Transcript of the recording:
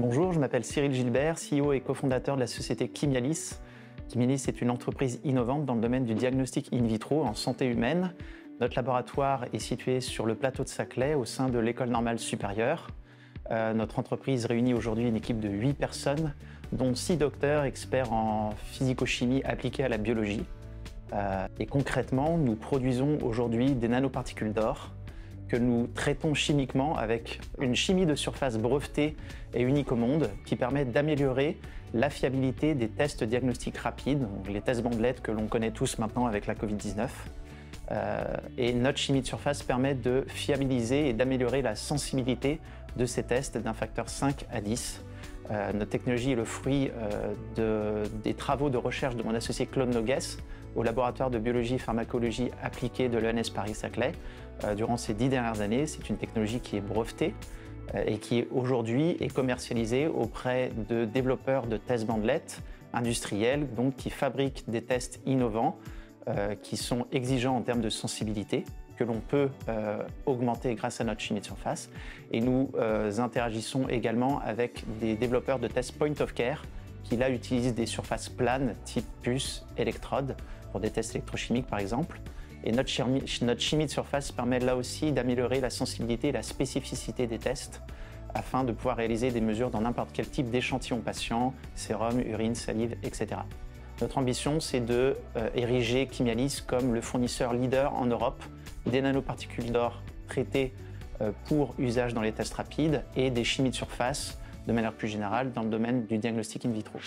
Bonjour, je m'appelle Cyril Gilbert, CEO et cofondateur de la société Chimialis. Chimialis est une entreprise innovante dans le domaine du diagnostic in vitro en santé humaine. Notre laboratoire est situé sur le plateau de Saclay au sein de l'École normale supérieure. Notre entreprise réunit aujourd'hui une équipe de 8 personnes, dont 6 docteurs experts en physico-chimie appliquée à la biologie. Et concrètement, nous produisons aujourd'hui des nanoparticules d'or que nous traitons chimiquement avec une chimie de surface brevetée et unique au monde qui permet d'améliorer la fiabilité des tests diagnostiques rapides, donc les tests bandelettes que l'on connaît tous maintenant avec la Covid-19. Et notre chimie de surface permet de fiabiliser et d'améliorer la sensibilité de ces tests d'un facteur 5 à 10. Notre technologie est le fruit des travaux de recherche de mon associé Claude Noguès au laboratoire de biologie et pharmacologie appliquée de l'ENS Paris-Saclay durant ces 10 dernières années. C'est une technologie qui est brevetée et qui aujourd'hui est commercialisée auprès de développeurs de tests bandelettes industriels, donc qui fabriquent des tests innovants qui sont exigeants en termes de sensibilité, que l'on peut augmenter grâce à notre chimie de surface. Et nous interagissons également avec des développeurs de tests point of care qui là utilisent des surfaces planes type puce, électrode, pour des tests électrochimiques par exemple. Et notre chimie de surface permet là aussi d'améliorer la sensibilité et la spécificité des tests afin de pouvoir réaliser des mesures dans n'importe quel type d'échantillon patient, sérum, urine, salive, etc. Notre ambition, c'est de ériger Chimialis comme le fournisseur leader en Europe des nanoparticules d'or traitées pour usage dans les tests rapides et des chimies de surface de manière plus générale dans le domaine du diagnostic in vitro.